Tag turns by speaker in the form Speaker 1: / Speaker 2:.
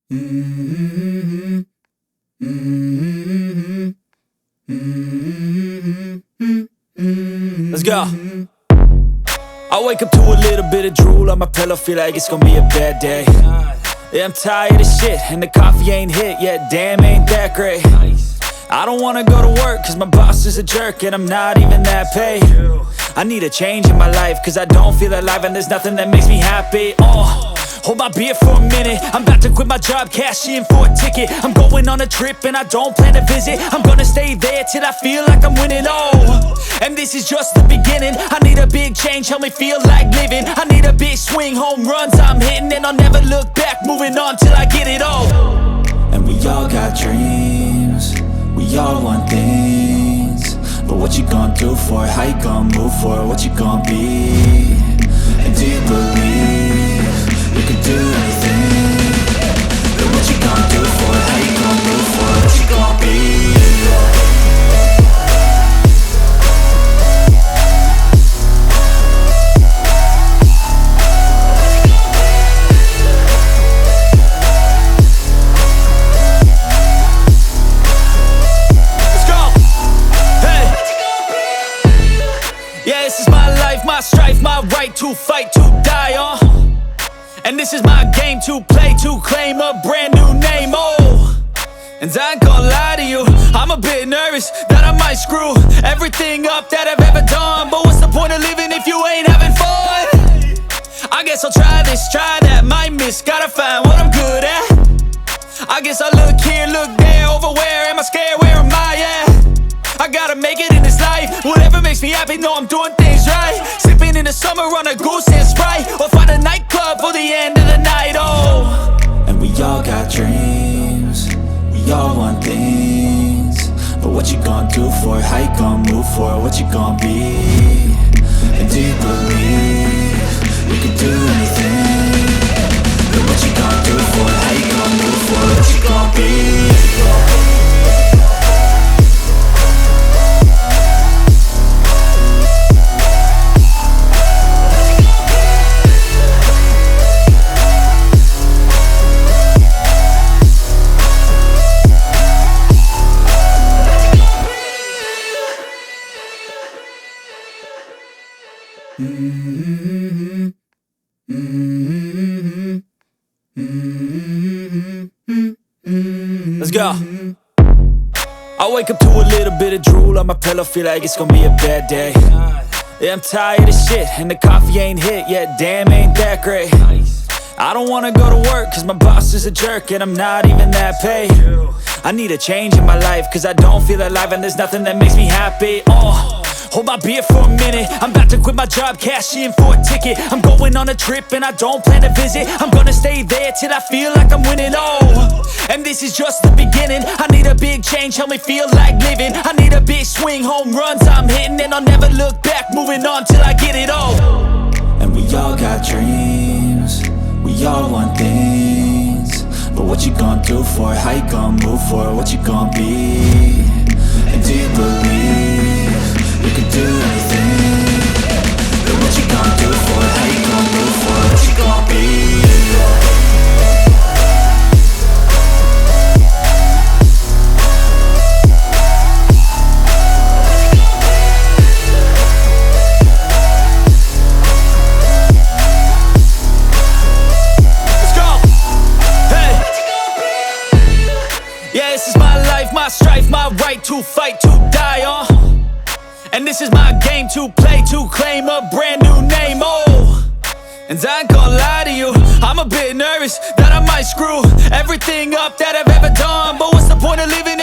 Speaker 1: Mm-hmm. Mm-hmm. Mm-hmm. Let's go. I wake up to a little bit of drool on my pillow, feel like it's gonna be a bad day. Yeah, I'm tired of shit, and the coffee ain't hit yet, damn, ain't that great. I don't wanna go to work, cause my boss is a jerk, and I'm not even that paid. I need a change in my life, cause I don't feel alive, and there's nothing that makes me happy. Hold my beer for a minute, I'm about to quit my job, cash in for a ticket. I'm going on a trip and I don't plan to visit. I'm gonna stay there till I feel like I'm winning, and this is just the beginning. I need a big change, help me feel like living. I need a big swing, home runs I'm hitting, and I'll never look back, moving on till I get it all. And we all got dreams, we all want things, but what you gonna do for it? How you gonna move for it? What you gonna be? And do you believe you can do anything? But what you gonna do for it? How you gonna move for it? What you gonna be? Yeah, this is my life, my strife, my right to fight, to die on. And this is my game to play, to claim a brand new name, And I ain't gonna lie to you, I'm a bit nervous that I might screw everything up that I've ever done. But what's the point of living if you ain't having fun? I guess I'll try this, try that, might miss, gotta find what I'm good at. I guess I look here, look there, over where am I scared, where am I at? I gotta make it in this life, whatever makes me happy, know I'm doing things right. Sipping in the summer on a goose and Sprite, or find a nightclub for the end of the night, And we all got dreams, we all want things, but what you gonna do for it? How you gonna move for it? What you gonna be? And do you believe you can do anything? But what you gonna do for it? How you gonna move for it? What you gonna be? Mm-hmm. Mm-hmm. Mm-hmm. Let's go. I wake up to a little bit of drool on my pillow, feel like it's gonna be a bad day. Yeah, I'm tired of shit, and the coffee ain't hit yet, damn, ain't that great. I don't wanna go to work, cause my boss is a jerk, and I'm not even that paid. I need a change in my life, cause I don't feel alive, and there's nothing that makes me happy. Hold my beer for a minute, I'm about to quit my job, cash in for a ticket. I'm going on a trip and I don't plan to visit. I'm gonna stay there till I feel like I'm winning, and this is just the beginning. I need a big change, help me feel like living. I need a big swing, home runs I'm hitting, and I'll never look back, moving on till I get it all. And we all got dreams, we all want things, but what you gonna do for it? How you gonna move for it? What you gonna be? And do you believe you can do anything? But what you gonna do for it? How you gonna move for it? What you gonna be? Let's go. Hey. Yeah, this is my life, my strife, my right to fight, to die on. And this is my game to play, to claim a brand new name, And I ain't gonna lie to you, I'm a bit nervous that I might screw everything up that I've ever done. But what's the point of living